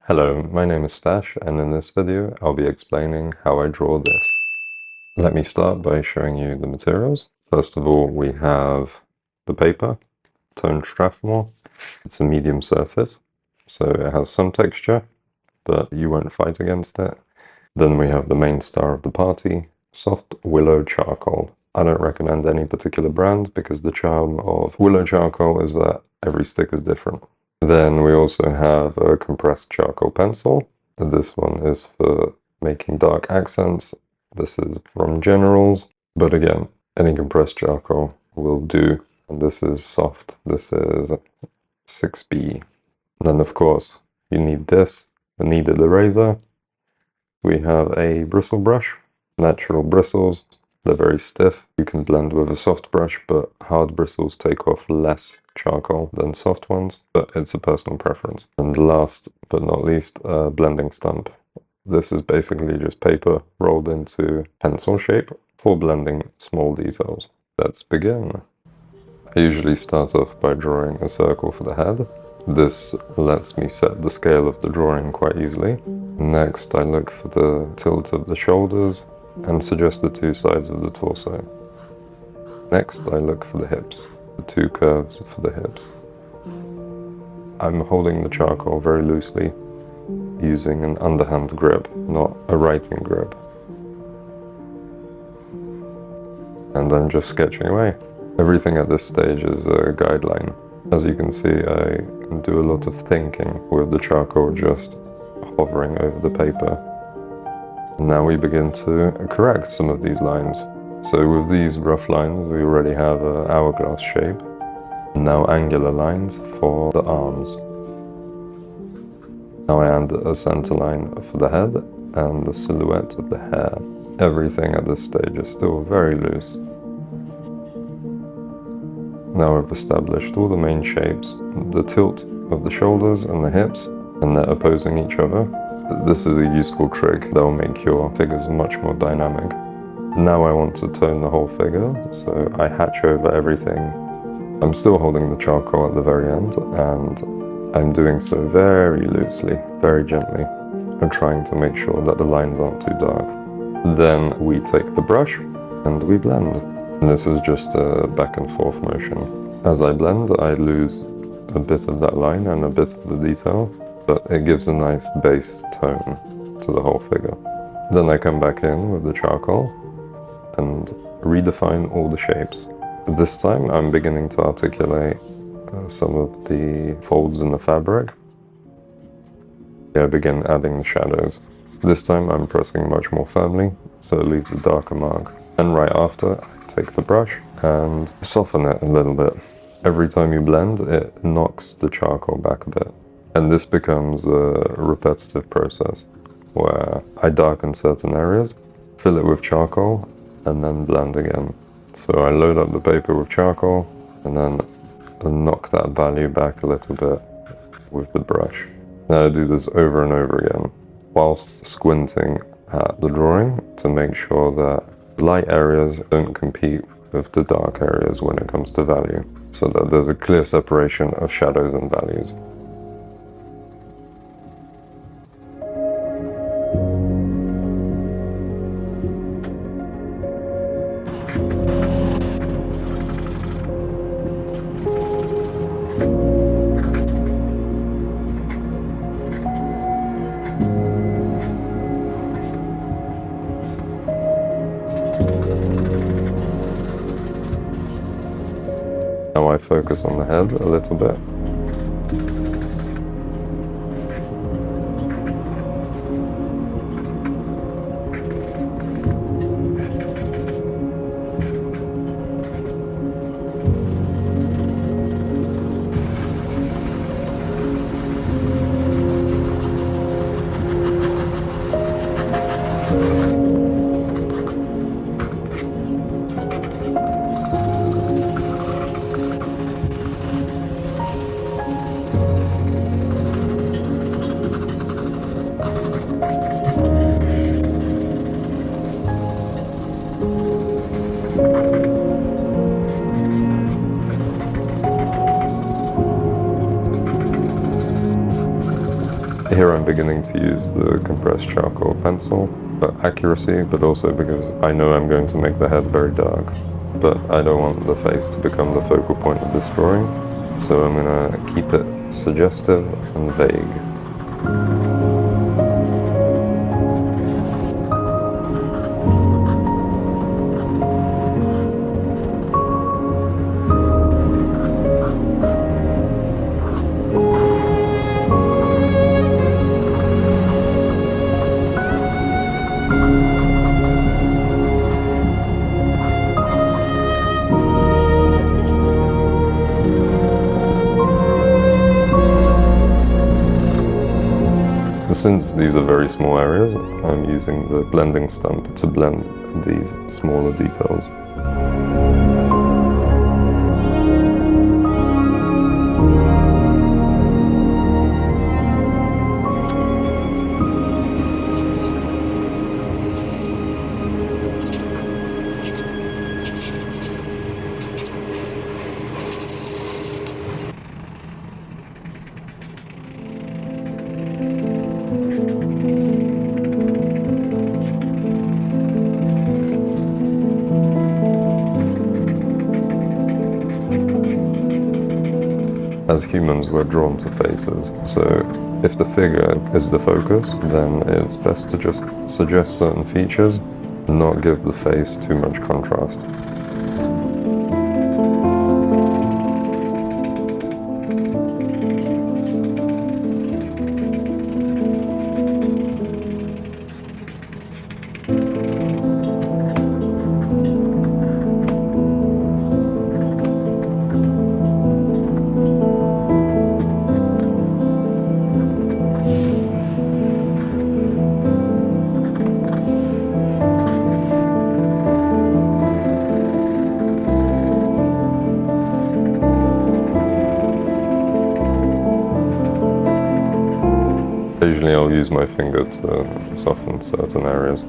Hello, my name is Stash, and in this video I'll be explaining how I draw this. Let me start by showing you the materials. First of all, we have the paper, toned Strathmore. It's a medium surface, so it has some texture, but you won't fight against it. Then we have the main star of the party, soft willow charcoal. I don't recommend any particular brand because the charm of willow charcoal is that every stick is different. Then we also have a compressed charcoal pencil. This one is for making dark accents. This is from Generals, but again, any compressed charcoal will do. And this is soft. This is 6B. Then of course, you need this, a kneaded eraser. We have a bristle brush, natural bristles. They're very stiff. You can blend with a soft brush, but hard bristles take off less charcoal than soft ones, but it's a personal preference. And last but not least, a blending stump. This is basically just paper rolled into pencil shape for blending small details. Let's begin. I usually start off by drawing a circle for the head. This lets me set the scale of the drawing quite easily. Next, I look for the tilt of the shoulders and suggest the two sides of the torso. Next, I look for the hips, the two curves for the hips. I'm holding the charcoal very loosely, using an underhand grip, not a writing grip. And I'm just sketching away. Everything at this stage is a guideline. As you can see, I do a lot of thinking with the charcoal just hovering over the paper. Now we begin to correct some of these lines. So with these rough lines, we already have an hourglass shape. Now angular lines for the arms. Now I add a center line for the head and the silhouette of the hair. Everything at this stage is still very loose. Now I've established all the main shapes, the tilt of the shoulders and the hips, and they're opposing each other. This is a useful trick that will make your figures much more dynamic. Now I want to tone the whole figure, so I hatch over everything. I'm still holding the charcoal at the very end, and I'm doing so very loosely, very gently. I'm trying to make sure that the lines aren't too dark. Then we take the brush and we blend. And this is just a back and forth motion. As I blend, I lose a bit of that line and a bit of the detail, but it gives a nice base tone to the whole figure. Then I come back in with the charcoal and redefine all the shapes. This time I'm beginning to articulate some of the folds in the fabric. I begin adding the shadows. This time I'm pressing much more firmly, so it leaves a darker mark. And right after, I take the brush and soften it a little bit. Every time you blend, it knocks the charcoal back a bit. And this becomes a repetitive process where I darken certain areas, fill it with charcoal, and then blend again. So I load up the paper with charcoal and then knock that value back a little bit with the brush. Now I do this over and over again, whilst squinting at the drawing to make sure that light areas don't compete with the dark areas when it comes to value, so that there's a clear separation of shadows and values. Now I focus on the head a little bit. beginning to use the compressed charcoal pencil for accuracy, but also because I know I'm going to make the head very dark. But I don't want the face to become the focal point of this drawing, so I'm gonna keep it suggestive and vague. Since these are very small areas, I'm using the blending stump to blend these smaller details. As humans, we're drawn to faces, so if the figure is the focus, then it's best to just suggest certain features, not give the face too much contrast. Occasionally I'll use my finger to soften certain areas.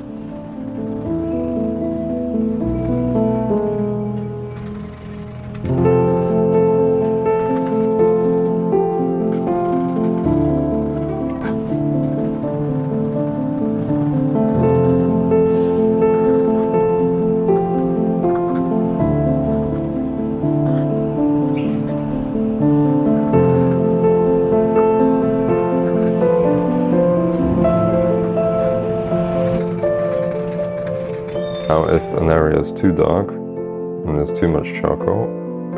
Now, if an area is too dark and there's too much charcoal,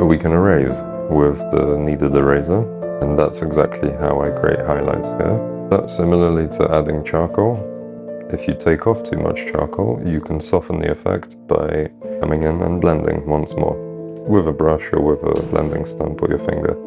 we can erase with the kneaded eraser, and that's exactly how I create highlights here. But similarly to adding charcoal, if you take off too much charcoal, you can soften the effect by coming in and blending once more, with a brush or with a blending stump or your finger.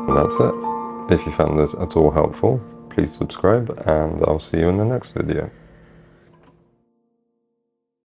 And that's it. If you found this at all helpful, please subscribe, and I'll see you in the next video.